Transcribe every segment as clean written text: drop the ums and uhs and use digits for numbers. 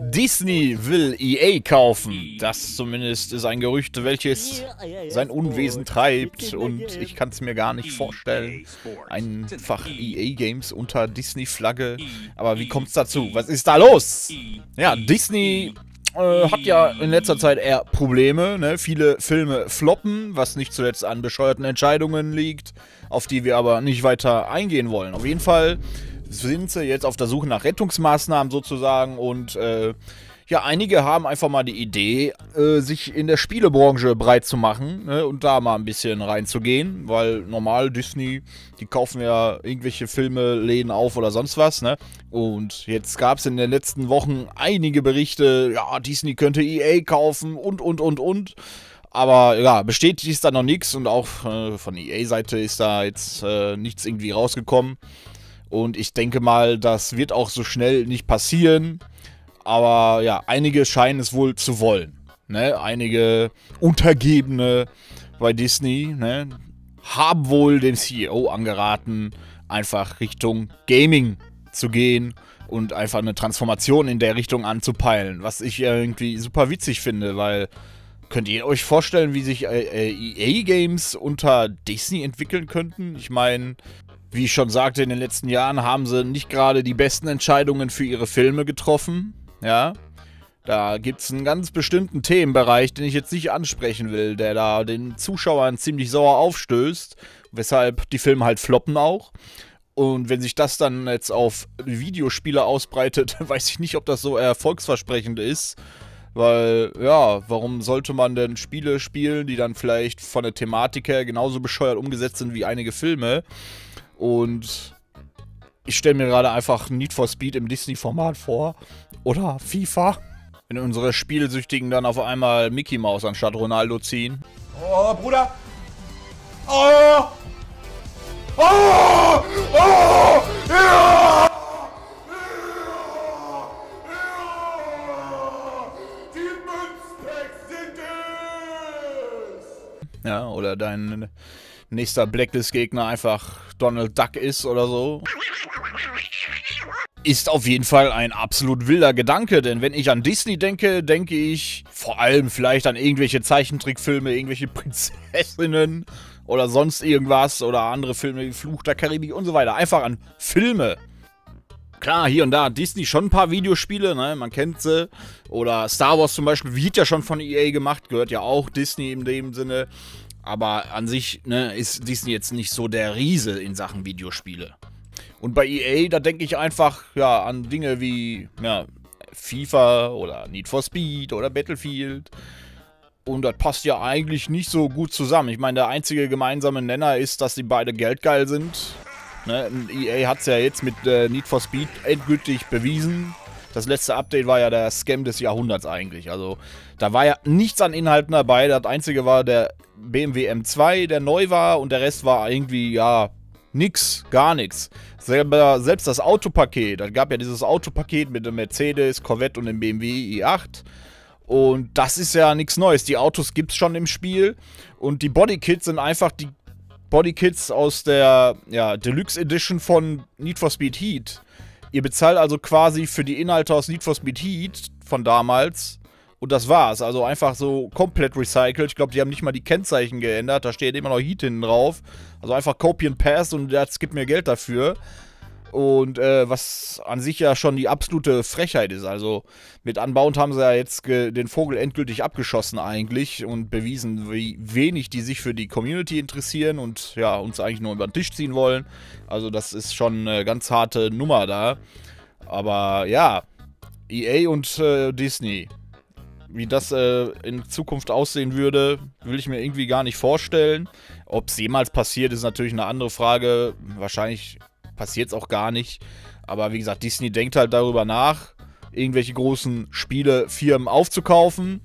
Disney will EA kaufen. Das zumindest ist ein Gerücht, welches sein Unwesen treibt. Und ich kann es mir gar nicht vorstellen. Einfach EA-Games unter Disney-Flagge. Aber wie kommt es dazu? Was ist da los? Ja, Disney hat ja in letzter Zeit eher Probleme. Ne? Viele Filme floppen, was nicht zuletzt an bescheuerten Entscheidungen liegt, auf die wir aber nicht weiter eingehen wollen. Auf jeden Fall sind sie jetzt auf der Suche nach Rettungsmaßnahmen sozusagen und ja, einige haben einfach mal die Idee, sich in der Spielebranche breit zu machen, ne, und da mal ein bisschen reinzugehen, weil normal Disney, die kaufen ja irgendwelche Filme, Läden auf oder sonst was, ne? Und jetzt gab es in den letzten Wochen einige Berichte, ja, Disney könnte EA kaufen und. Aber ja, bestätigt ist da noch nichts und auch von EA-Seite ist da jetzt nichts irgendwie rausgekommen. Und ich denke mal, das wird auch so schnell nicht passieren. Aber ja, einige scheinen es wohl zu wollen. Ne? Einige Untergebene bei Disney, ne, haben wohl dem CEO angeraten, einfach Richtung Gaming zu gehen und einfach eine Transformation in der Richtung anzupeilen. Was ich irgendwie super witzig finde, weil könnt ihr euch vorstellen, wie sich EA-Games unter Disney entwickeln könnten? Ich meine, wie ich schon sagte, in den letzten Jahren haben sie nicht gerade die besten Entscheidungen für ihre Filme getroffen. Ja, da gibt es einen ganz bestimmten Themenbereich, den ich jetzt nicht ansprechen will, der da den Zuschauern ziemlich sauer aufstößt, weshalb die Filme halt floppen auch. Und wenn sich das dann jetzt auf Videospiele ausbreitet, weiß ich nicht, ob das so erfolgsversprechend ist. Weil, ja, warum sollte man denn Spiele spielen, die dann vielleicht von der Thematik her genauso bescheuert umgesetzt sind wie einige Filme? Und ich stelle mir gerade einfach Need for Speed im Disney-Format vor. Oder FIFA. Wenn unsere Spielsüchtigen dann auf einmal Mickey Mouse anstatt Ronaldo ziehen. Oh, Bruder! Oh! Oh! Oh! Ja! Die Münzpacks sind es! Ja, oder dein nächster Blacklist-Gegner einfach Donald Duck ist oder so. Ist auf jeden Fall ein absolut wilder Gedanke, denn wenn ich an Disney denke, denke ich vor allem vielleicht an irgendwelche Zeichentrickfilme, irgendwelche Prinzessinnen oder sonst irgendwas oder andere Filme wie Fluch der Karibik und so weiter. Einfach an Filme. Klar, hier und da hat Disney schon ein paar Videospiele, ne, man kennt sie. Oder Star Wars zum Beispiel wird ja schon von EA gemacht, gehört ja auch Disney in dem Sinne. Aber an sich, ne, ist Disney jetzt nicht so der Riese in Sachen Videospiele. Und bei EA, da denke ich einfach, ja, an Dinge wie, ja, FIFA oder Need for Speed oder Battlefield. Und das passt ja eigentlich nicht so gut zusammen. Ich meine, der einzige gemeinsame Nenner ist, dass die beide geldgeil sind. Ne? EA hat es ja jetzt mit Need for Speed endgültig bewiesen. Das letzte Update war ja der Scam des Jahrhunderts eigentlich. Also da war ja nichts an Inhalten dabei. Das einzige war der BMW M2, der neu war. Und der Rest war irgendwie, ja, nix, gar nichts. Selbst das Autopaket, da gab ja dieses Autopaket mit dem Mercedes, Corvette und dem BMW i8. Und das ist ja nichts Neues. Die Autos gibt's schon im Spiel. Und die Bodykits sind einfach die Bodykits aus der, ja, Deluxe Edition von Need for Speed Heat. Ihr bezahlt also quasi für die Inhalte aus Need for Speed Heat von damals. Und das war's. Also einfach so komplett recycelt. Ich glaube, die haben nicht mal die Kennzeichen geändert. Da steht immer noch Heat hinten drauf. Also einfach Copy and Paste und jetzt gibt mir Geld dafür. Und was an sich ja schon die absolute Frechheit ist. Also mit Unbound haben sie ja jetzt den Vogel endgültig abgeschossen eigentlich und bewiesen, wie wenig die sich für die Community interessieren und ja, uns eigentlich nur über den Tisch ziehen wollen. Also das ist schon eine ganz harte Nummer da. Aber ja, EA und Disney. Wie das in Zukunft aussehen würde, will ich mir irgendwie gar nicht vorstellen. Ob es jemals passiert, ist natürlich eine andere Frage. Wahrscheinlich passiert es auch gar nicht. Aber wie gesagt, Disney denkt halt darüber nach, irgendwelche großen Spielefirmen aufzukaufen.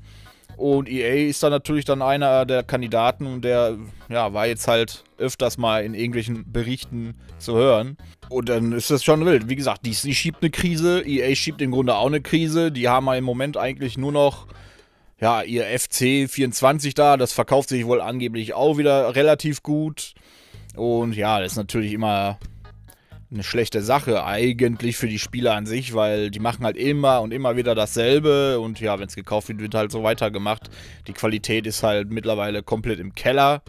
Und EA ist da natürlich dann einer der Kandidaten und der, ja, war jetzt halt öfters mal in irgendwelchen Berichten zu hören. Und dann ist das schon wild. Wie gesagt, Disney schiebt eine Krise, EA schiebt im Grunde auch eine Krise. Die haben ja im Moment eigentlich nur noch, ja, ihr FC 24 da. Das verkauft sich wohl angeblich auch wieder relativ gut. Und ja, das ist natürlich immer eine schlechte Sache eigentlich für die Spieler an sich, weil die machen halt immer und immer wieder dasselbe und ja, wenn es gekauft wird, wird halt so weitergemacht. Die Qualität ist halt mittlerweile komplett im Keller.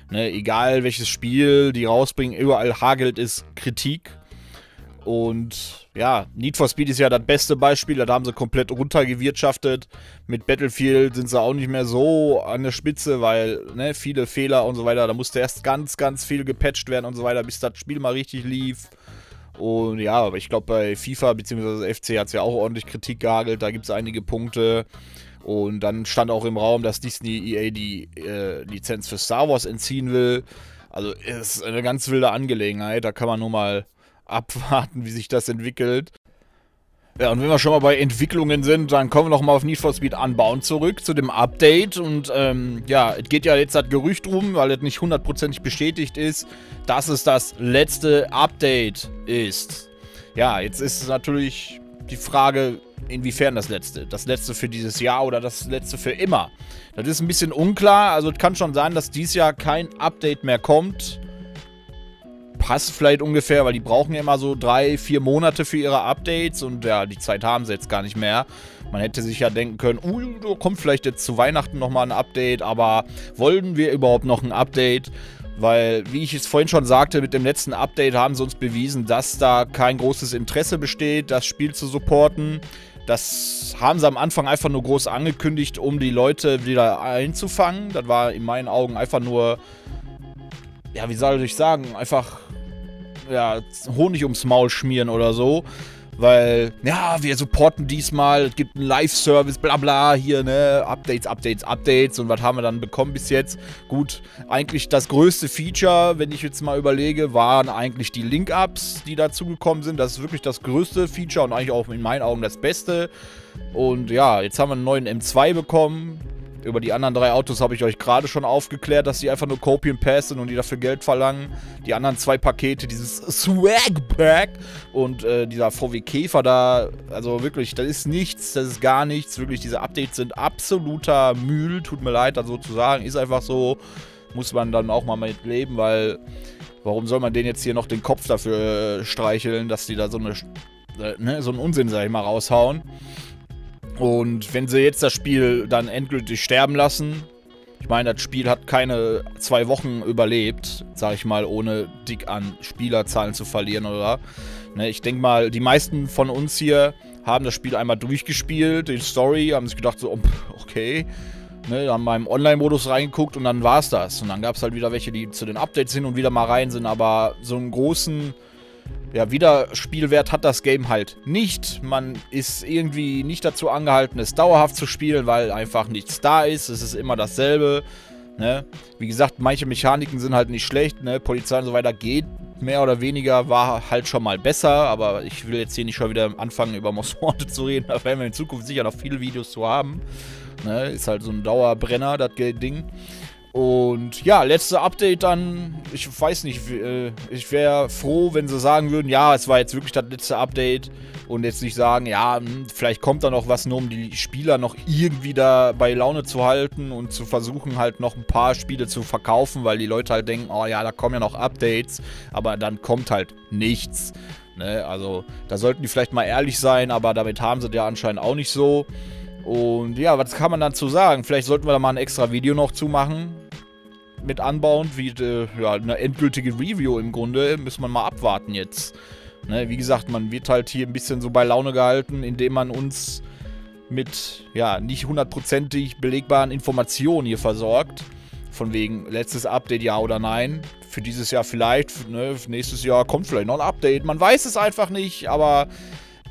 Ne? Egal welches Spiel die rausbringen, überall hagelt es Kritik. Und ja, Need for Speed ist ja das beste Beispiel, da haben sie komplett runtergewirtschaftet. Mit Battlefield sind sie auch nicht mehr so an der Spitze, weil ne, viele Fehler und so weiter, da musste erst ganz, ganz viel gepatcht werden und so weiter, bis das Spiel mal richtig lief. Und ja, aber ich glaube bei FIFA bzw. FC hat es ja auch ordentlich Kritik gehagelt, da gibt es einige Punkte. Und dann stand auch im Raum, dass Disney EA die Lizenz für Star Wars entziehen will. Also es ist eine ganz wilde Angelegenheit, da kann man nur mal abwarten, wie sich das entwickelt. Ja, und wenn wir schon mal bei Entwicklungen sind, dann kommen wir noch mal auf Need for Speed Unbound zurück, zu dem Update. Und ja, es geht ja jetzt das Gerücht rum, weil es nicht hundertprozentig bestätigt ist, dass es das letzte Update ist. Ja, jetzt ist natürlich die Frage, inwiefern das letzte. Das letzte für dieses Jahr oder das letzte für immer. Das ist ein bisschen unklar. Also es kann schon sein, dass dieses Jahr kein Update mehr kommt. Passt vielleicht ungefähr, weil die brauchen ja immer so 3-4 Monate für ihre Updates und ja, die Zeit haben sie jetzt gar nicht mehr. Man hätte sich ja denken können, da kommt vielleicht jetzt zu Weihnachten nochmal ein Update, aber wollen wir überhaupt noch ein Update? Weil, wie ich es vorhin schon sagte, mit dem letzten Update haben sie uns bewiesen, dass da kein großes Interesse besteht, das Spiel zu supporten. Das haben sie am Anfang einfach nur groß angekündigt, um die Leute wieder einzufangen. Das war in meinen Augen einfach nur, ja, wie soll ich sagen, einfach, ja, Honig ums Maul schmieren oder so. Weil, ja, wir supporten diesmal, es gibt einen Live-Service, bla bla, hier, ne, Updates und was haben wir dann bekommen bis jetzt? Gut, eigentlich das größte Feature, wenn ich jetzt mal überlege, waren eigentlich die Link-Ups, die dazugekommen sind. Das ist wirklich das größte Feature und eigentlich auch in meinen Augen das Beste. Und ja, jetzt haben wir einen neuen M2 bekommen. Über die anderen 3 Autos habe ich euch gerade schon aufgeklärt, dass die einfach nur Copy and Paste sind und die dafür Geld verlangen. Die anderen 2 Pakete, dieses Swag Pack und dieser VW Käfer da, also wirklich, das ist nichts, das ist gar nichts. Wirklich, diese Updates sind absoluter Müll, tut mir leid, das so zu sagen, ist einfach so, muss man dann auch mal mit leben, weil warum soll man denen jetzt hier noch den Kopf dafür streicheln, dass die da so einen Unsinn, sag ich mal, raushauen. Und wenn sie jetzt das Spiel dann endgültig sterben lassen, ich meine, das Spiel hat keine 2 Wochen überlebt, sag ich mal, ohne dick an Spielerzahlen zu verlieren, oder? Ne, ich denke mal, die meisten von uns hier haben das Spiel einmal durchgespielt, die Story, haben sich gedacht so, okay, ne, haben mal im Online-Modus reingeguckt und dann war's das. Und dann gab es halt wieder welche, die zu den Updates hin und wieder mal rein sind, aber so einen großen, ja, Wiederspielwert hat das Game halt nicht. Man ist irgendwie nicht dazu angehalten, es dauerhaft zu spielen, weil einfach nichts da ist. Es ist immer dasselbe. Ne? Wie gesagt, manche Mechaniken sind halt nicht schlecht. Ne? Polizei und so weiter geht mehr oder weniger, war halt schon mal besser. Aber ich will jetzt hier nicht schon wieder anfangen, über Most Wanted zu reden. Da werden wir in Zukunft sicher noch viele Videos zu haben. Ne? Ist halt so ein Dauerbrenner, das Ding. Und ja, letzte Update dann, ich weiß nicht, ich wäre froh, wenn sie sagen würden, ja, es war jetzt wirklich das letzte Update und jetzt nicht sagen, ja, vielleicht kommt da noch was, nur um die Spieler noch irgendwie da bei Laune zu halten und zu versuchen halt noch ein paar Spiele zu verkaufen, weil die Leute halt denken, oh ja, da kommen ja noch Updates, aber dann kommt halt nichts. Ne? Also da sollten die vielleicht mal ehrlich sein, aber damit haben sie ja anscheinend auch nicht so. Und ja, was kann man dazu sagen? Vielleicht sollten wir da mal ein extra Video noch zu machen. Mit Unbound, wie ja, eine endgültige Review im Grunde. Müssen wir mal abwarten jetzt. Ne, wie gesagt, man wird halt hier ein bisschen so bei Laune gehalten, indem man uns mit, ja, nicht hundertprozentig belegbaren Informationen hier versorgt. Von wegen letztes Update, ja oder nein. Für dieses Jahr vielleicht, ne, nächstes Jahr kommt vielleicht noch ein Update. Man weiß es einfach nicht, aber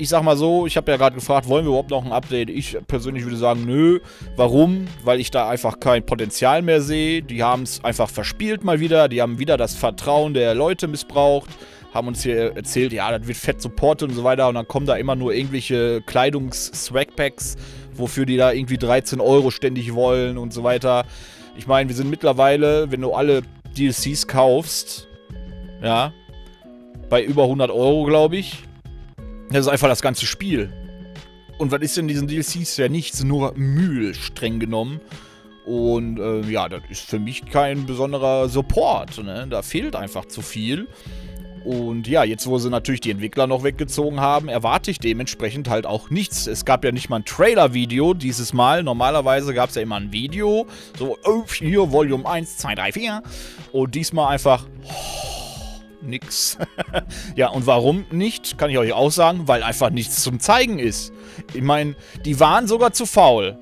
ich sag mal so, ich habe ja gerade gefragt, wollen wir überhaupt noch ein Update? Ich persönlich würde sagen, nö. Warum? Weil ich da einfach kein Potenzial mehr sehe. Die haben es einfach verspielt mal wieder. Die haben wieder das Vertrauen der Leute missbraucht. Haben uns hier erzählt, ja, das wird fett supportet und so weiter. Und dann kommen da immer nur irgendwelche Kleidungs-Swag-Packs, wofür die da irgendwie 13 € ständig wollen und so weiter. Ich meine, wir sind mittlerweile, wenn du alle DLCs kaufst, ja, bei über 100 €, glaube ich. Das ist einfach das ganze Spiel. Und was ist denn in diesen DLCs? Ja nichts, nur Müll, streng genommen. Und ja, das ist für mich kein besonderer Support. Ne? Da fehlt einfach zu viel. Und ja, jetzt wo sie natürlich die Entwickler noch weggezogen haben, erwarte ich dementsprechend halt auch nichts. Es gab ja nicht mal ein Trailer-Video dieses Mal. Normalerweise gab es ja immer ein Video. So, oh, hier Volume 1, 2, 3, 4. Und diesmal einfach nix. Ja, und warum nicht, kann ich euch auch sagen, weil einfach nichts zum Zeigen ist. Ich meine, die waren sogar zu faul.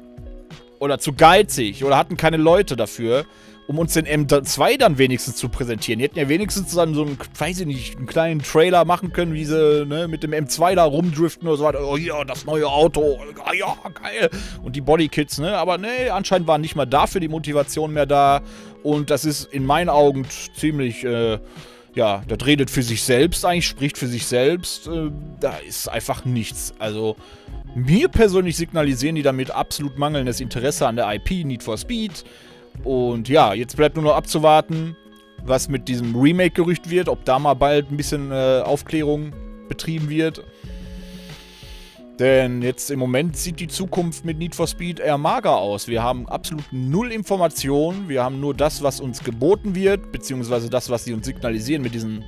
Oder zu geizig. Oder hatten keine Leute dafür, um uns den M2 dann wenigstens zu präsentieren. Die hätten ja wenigstens dann so einen, weiß ich nicht, einen kleinen Trailer machen können, wie sie mit dem M2 da rumdriften oder so weiter. Oh ja, das neue Auto. Ja, geil. Und die Bodykits, ne? Aber ne, anscheinend war nicht mal dafür die Motivation mehr da. Und das ist in meinen Augen ziemlich, ja, das redet für sich selbst eigentlich, spricht für sich selbst. Da ist einfach nichts. Also, mir persönlich signalisieren die damit absolut mangelndes Interesse an der IP Need for Speed. Und ja, jetzt bleibt nur noch abzuwarten, was mit diesem Remake-Gerücht wird, ob da mal bald ein bisschen Aufklärung betrieben wird. Denn jetzt im Moment sieht die Zukunft mit Need for Speed eher mager aus. Wir haben absolut null Informationen, wir haben nur das, was uns geboten wird, beziehungsweise das, was sie uns signalisieren mit diesen,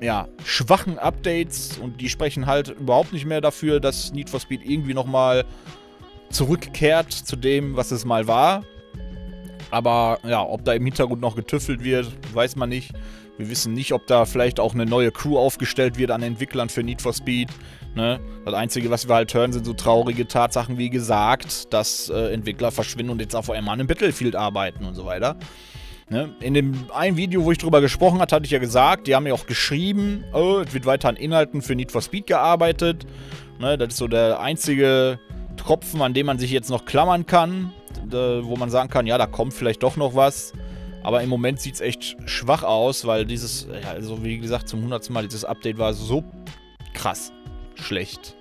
ja, schwachen Updates. Und die sprechen halt überhaupt nicht mehr dafür, dass Need for Speed irgendwie nochmal zurückkehrt zu dem, was es mal war. Aber ja, ob da im Hintergrund noch getüffelt wird, weiß man nicht. Wir wissen nicht, ob da vielleicht auch eine neue Crew aufgestellt wird an Entwicklern für Need for Speed. Ne? Das Einzige, was wir halt hören, sind so traurige Tatsachen wie gesagt, dass Entwickler verschwinden und jetzt auf einmal an einem Battlefield arbeiten und so weiter. Ne? In dem einen Video, wo ich drüber gesprochen habe, hatte ich ja gesagt, die haben ja auch geschrieben, oh, es wird weiter an Inhalten für Need for Speed gearbeitet. Ne? Das ist so der einzige Tropfen, an dem man sich jetzt noch klammern kann. Wo man sagen kann, ja, da kommt vielleicht doch noch was. Aber im Moment sieht es echt schwach aus, weil dieses, ja, also wie gesagt, zum 100. Mal, dieses Update war so krass schlecht,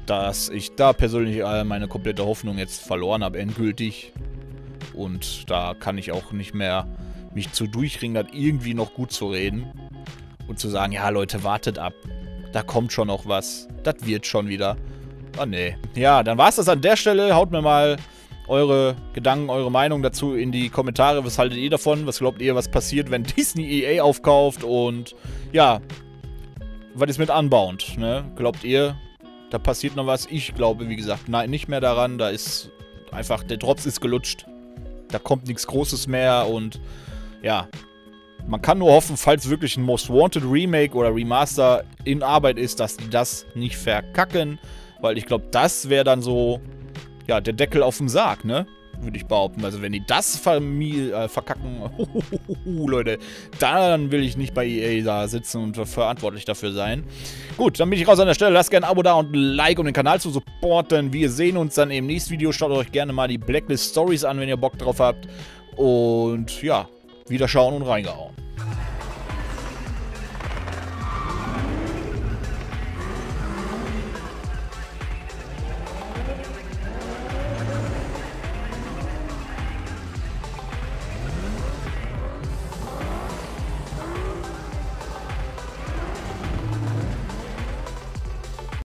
dass ich da persönlich meine komplette Hoffnung jetzt verloren habe, endgültig. Und da kann ich auch nicht mehr mich zu durchringen, das irgendwie noch gut zu reden. Und zu sagen, ja Leute, wartet ab. Da kommt schon noch was. Das wird schon wieder. Ah, nee. Ja, dann war es das an der Stelle. Haut mir mal eure Gedanken, eure Meinung dazu in die Kommentare. Was haltet ihr davon? Was glaubt ihr, was passiert, wenn Disney EA aufkauft? Und ja, was ist mit Unbound? Ne? Glaubt ihr, da passiert noch was? Ich glaube, wie gesagt, nein, nicht mehr daran. Da ist einfach, der Drops ist gelutscht. Da kommt nichts Großes mehr und ja, man kann nur hoffen, falls wirklich ein Most Wanted Remake oder Remaster in Arbeit ist, dass die das nicht verkacken. Weil ich glaube, das wäre dann so, ja, der Deckel auf dem Sarg, ne? Würde ich behaupten. Also wenn die das verkacken, Leute, dann will ich nicht bei EA da sitzen und verantwortlich dafür sein. Gut, dann bin ich raus an der Stelle. Lasst gerne ein Abo da und ein Like, um den Kanal zu supporten. Wir sehen uns dann im nächsten Video. Schaut euch gerne mal die Blacklist Stories an, wenn ihr Bock drauf habt. Und ja, wieder schauen und reingehauen.